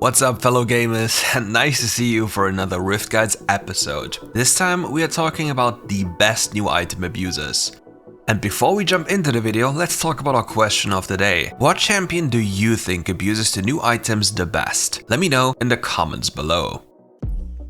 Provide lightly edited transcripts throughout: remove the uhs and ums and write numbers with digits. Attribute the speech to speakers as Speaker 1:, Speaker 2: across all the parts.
Speaker 1: What's up, fellow gamers, and nice to see you for another RiftGuides episode. This time we are talking about the best new item abusers. And before we jump into the video, let's talk about our question of the day. What champion do you think abuses the new items the best? Let me know in the comments below.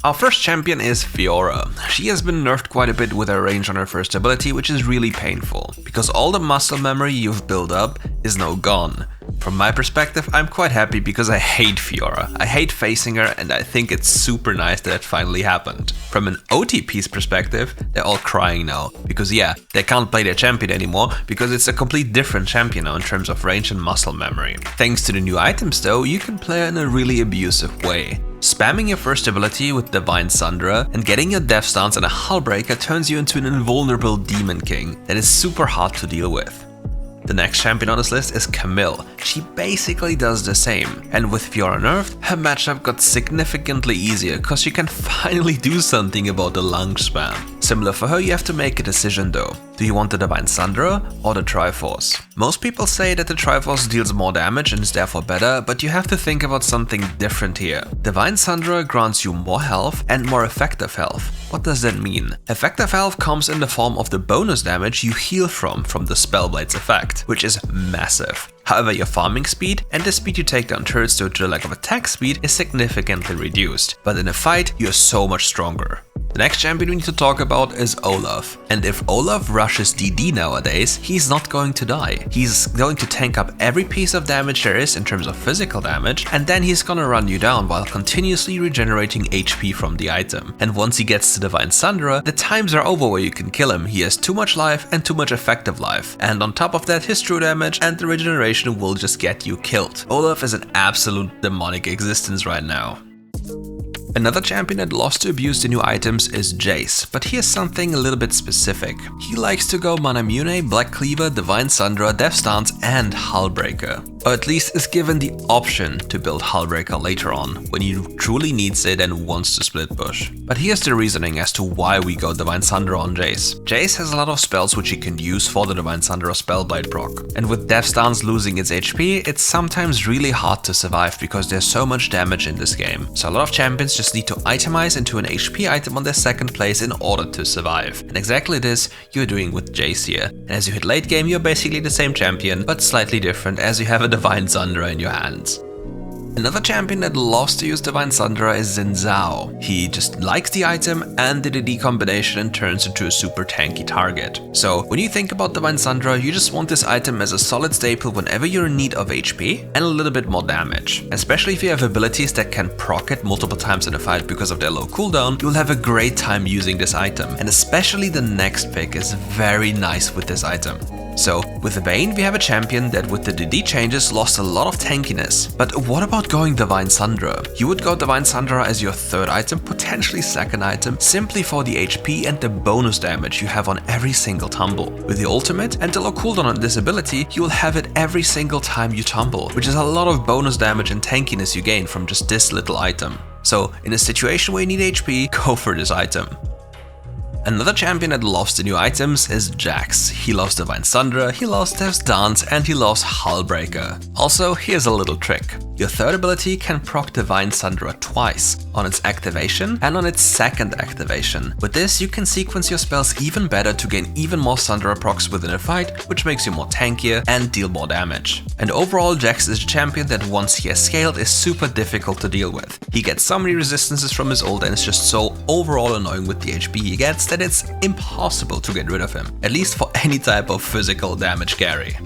Speaker 1: Our first champion is Fiora. She has been nerfed quite a bit with her range on her first ability, which is really painful, because all the muscle memory you've built up is now gone. From my perspective, I'm quite happy because I hate Fiora. I hate facing her, and I think it's super nice that it finally happened. From an OTP's perspective, they're all crying now, because yeah, they can't play their champion anymore because it's a complete different champion now in terms of range and muscle memory. Thanks to the new items though, you can play in a really abusive way. Spamming your first ability with Divine Sundra and getting your death stance and a hull breaker turns you into an invulnerable Demon King that is super hard to deal with. The next champion on this list is Camille. She basically does the same, and with Fiora nerfed, her matchup got significantly easier because she can finally do something about the lung spam. Similar for her, you have to make a decision though. Do you want the Divine Sundra or the Triforce? Most people say that the Triforce deals more damage and is therefore better, but you have to think about something different here. Divine Sundra grants you more health and more effective health. What does that mean? Effective health comes in the form of the bonus damage you heal from the Spellblade's effect, which is massive. However, your farming speed and the speed you take down turrets due to the lack of attack speed is significantly reduced, but in a fight you are so much stronger. The next champion we need to talk about is Olaf. And if Olaf rushes DD nowadays, he's not going to die. He's going to tank up every piece of damage there is in terms of physical damage, and then he's gonna run you down while continuously regenerating HP from the item. And once he gets to Divine Sundra, the times are over where you can kill him. He has too much life and too much effective life. And on top of that, his true damage and the regeneration will just get you killed. Olaf is an absolute demonic existence right now. Another champion that loves to abuse the new items is Jayce, but here's something a little bit specific. He likes to go Manamune, Black Cleaver, Divine Sundra, Death Stance and Hullbreaker. Or at least is given the option to build Hullbreaker later on, when he truly needs it and wants to split push. But here's the reasoning as to why we go Divine Sundra on Jayce. Jayce has a lot of spells which he can use for the Divine Sundra Spellblade proc. And with Death Stance losing its HP, it's sometimes really hard to survive because there's so much damage in this game. So a lot of champions just need to itemize into an HP item on their second place in order to survive. And exactly this you're doing with Jayce here. And as you hit late game, you're basically the same champion, but slightly different as you have a Divine Sundra in your hands. Another champion that loves to use Divine Sundra is Xin Zhao. He just likes the item and the DD combination and turns into a super tanky target. So when you think about Divine Sundra, you just want this item as a solid staple whenever you're in need of HP and a little bit more damage. Especially if you have abilities that can proc it multiple times in a fight because of their low cooldown, you'll have a great time using this item. And especially the next pick is very nice with this item. So, with Vayne we have a champion that with the DD changes lost a lot of tankiness. But what about going Divine Sundra? You would go Divine Sundra as your third item, potentially second item, simply for the HP and the bonus damage you have on every single tumble. With the ultimate and the low cooldown on this ability, you will have it every single time you tumble, which is a lot of bonus damage and tankiness you gain from just this little item. So, in a situation where you need HP, go for this item. Another champion that loves the new items is Jayce. He loves Divine Sundra, he loves Death Dance and he loves Hullbreaker. Also, here's a little trick. Your third ability can proc Divine Sundra twice, on its activation and on its second activation. With this, you can sequence your spells even better to gain even more Sundra procs within a fight, which makes you more tankier and deal more damage. And overall, Jayce is a champion that once he has scaled is super difficult to deal with. He gets so many resistances from his ult and is just so overall annoying with the HP he gets that it's impossible to get rid of him, at least for any type of physical damage carry.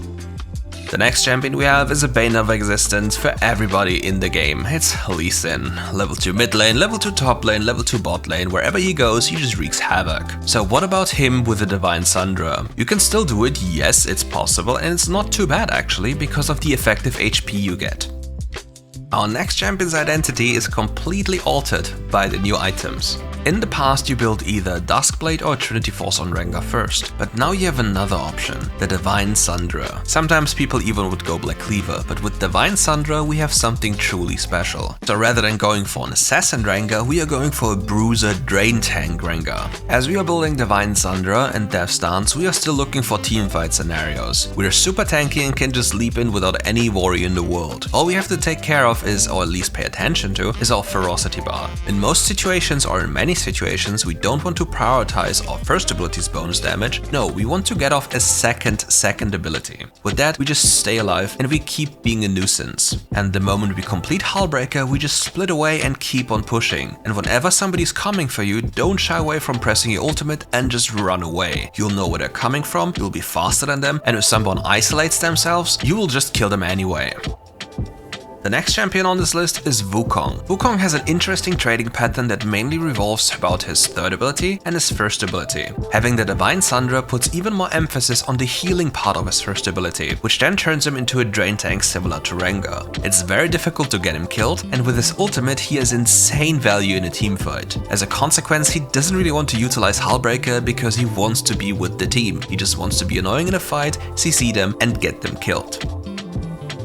Speaker 1: The next champion we have is a bane of existence for everybody in the game. It's Lee Sin. Level 2 mid lane, level 2 top lane, level 2 bot lane, wherever he goes he just wreaks havoc. So what about him with the Divine Sundra? You can still do it, yes it's possible, and it's not too bad actually because of the effective HP you get. Our next champion's identity is completely altered by the new items. In the past you built either Duskblade or Trinity Force on Rengar first, but now you have another option, the Divine Sundra. Sometimes people even would go Black Cleaver, but with Divine Sundra we have something truly special. So rather than going for an Assassin Rengar, we are going for a Bruiser Drain Tank Rengar. As we are building Divine Sundra and Death Stance, we are still looking for teamfight scenarios. We are super tanky and can just leap in without any worry in the world. All we have to take care of is, or at least pay attention to, is our Ferocity bar. In most situations, or in many situations, we don't want to prioritize our first ability's bonus damage. No, we want to get off a second ability. With that, we just stay alive and we keep being a nuisance. And the moment we complete Hullbreaker, we just split away and keep on pushing. And whenever somebody's coming for you, don't shy away from pressing your ultimate and just run away. You'll know where they're coming from, you'll be faster than them, and if someone isolates themselves, you will just kill them anyway. The next champion on this list is Wukong. Wukong has an interesting trading pattern that mainly revolves about his third ability and his first ability. Having the Divine Sundra puts even more emphasis on the healing part of his first ability, which then turns him into a drain tank similar to Rengar. It's very difficult to get him killed, and with his ultimate he has insane value in a teamfight. As a consequence, he doesn't really want to utilize Hullbreaker because he wants to be with the team. He just wants to be annoying in a fight, CC them and get them killed.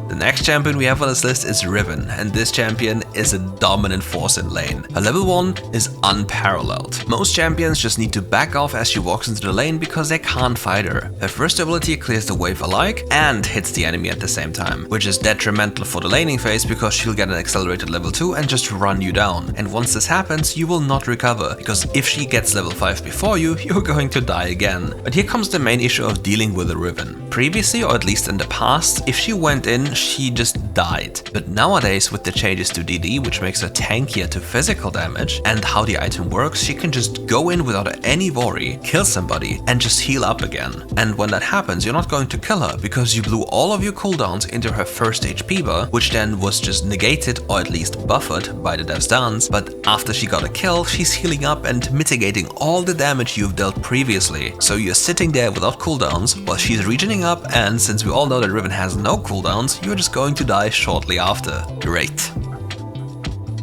Speaker 1: The next champion we have on this list is Riven, and this champion is a dominant force in lane. Her level 1 is unparalleled. Most champions just need to back off as she walks into the lane because they can't fight her. Her first ability clears the wave alike and hits the enemy at the same time, which is detrimental for the laning phase because she'll get an accelerated level 2 and just run you down. And once this happens, you will not recover, because if she gets level 5 before you, you're going to die again. But here comes the main issue of dealing with a Riven. Previously, or at least in the past, if she went in, she just died. But nowadays, with the changes to DD, which makes her tankier to physical damage, and how the item works, she can just go in without any worry, kill somebody, and just heal up again. And when that happens, you're not going to kill her, because you blew all of your cooldowns into her first HP bar, which then was just negated, or at least buffered, by the Death's Dance. But after she got a kill, she's healing up and mitigating all the damage you've dealt previously. So you're sitting there without cooldowns, while she's regening up, and since we all know that Riven has no cooldowns, you're just going to die shortly after. Great.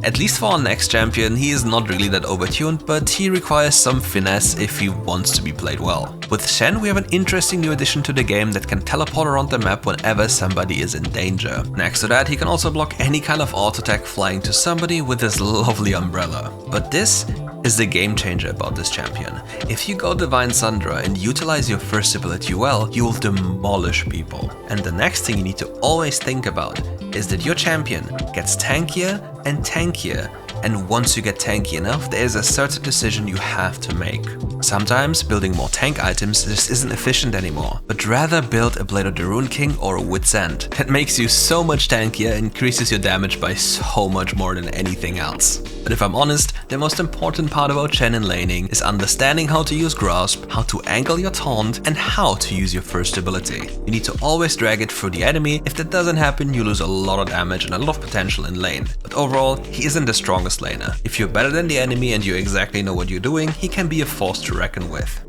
Speaker 1: At least for our next champion, he is not really that overtuned, but he requires some finesse if he wants to be played well. With Shen, we have an interesting new addition to the game that can teleport around the map whenever somebody is in danger. Next to that, he can also block any kind of auto attack flying to somebody with his lovely umbrella. But this is the game changer about this champion. If you go Divine Sundra and utilize your first ability well, you will demolish people. And the next thing you need to always think about is that your champion gets tankier and tankier, and once you get tanky enough, there is a certain decision you have to make. Sometimes building more tank items just isn't efficient anymore, but rather build a Blade of the Rune King or a Wit's End. It makes you so much tankier and increases your damage by so much more than anything else. But if I'm honest, the most important part about Shen in laning is understanding how to use Grasp, how to angle your taunt, and how to use your first ability. You need to always drag it through the enemy. If that doesn't happen, you lose a lot of damage and a lot of potential in lane. But overall, he isn't the strongest laner. If you're better than the enemy and you exactly know what you're doing, he can be a force to reckon with.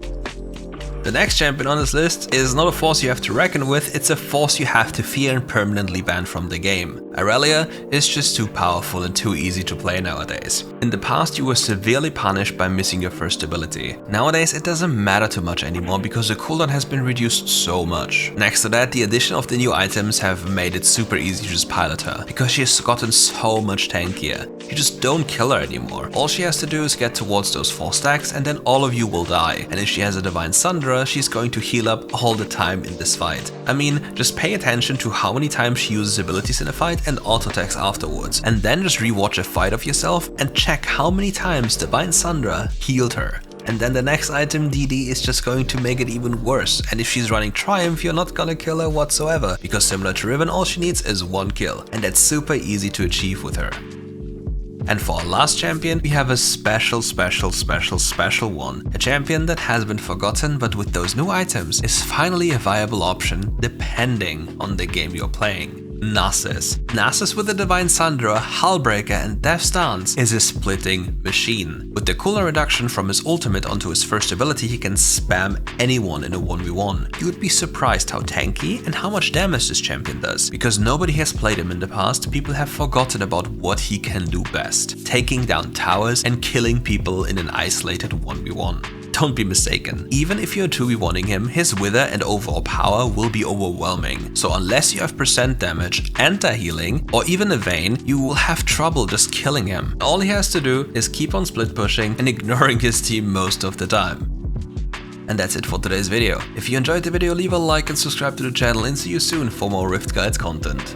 Speaker 1: The next champion on this list is not a force you have to reckon with, it's a force you have to fear and permanently ban from the game. Irelia is just too powerful and too easy to play nowadays. In the past, you were severely punished by missing your first ability. Nowadays, it doesn't matter too much anymore because the cooldown has been reduced so much. Next to that, the addition of the new items have made it super easy to just pilot her, because she has gotten so much tankier. You just don't kill her anymore. All she has to do is get towards those 4 stacks and then all of you will die. And if she has a Divine Sundra, she's going to heal up all the time in this fight. I mean, just pay attention to how many times she uses abilities in a fight and auto attacks afterwards, and then just rewatch a fight of yourself and check how many times Divine Sundra healed her. And then the next item, DD, is just going to make it even worse. And if she's running Triumph, you're not gonna kill her whatsoever, because similar to Riven, all she needs is 1 kill, and that's super easy to achieve with her. And for our last champion, we have a special one. A champion that has been forgotten, but with those new items is finally a viable option depending on the game you're playing. Nasus. Nasus with the Divine Sunderer, Hullbreaker and Death Stance is a splitting machine. With the cooldown reduction from his ultimate onto his first ability, he can spam anyone in a 1v1. You would be surprised how tanky and how much damage this champion does. Because nobody has played him in the past, people have forgotten about what he can do best. Taking down towers and killing people in an isolated 1v1. Don't be mistaken, even if you're 2v1ing him, his wither and overall power will be overwhelming, so unless you have percent damage, anti-healing, or even a Vayne, you will have trouble just killing him. All he has to do is keep on split pushing and ignoring his team most of the time. And that's it for today's video. If you enjoyed the video, leave a like and subscribe to the channel, and see you soon for more Rift Guides content.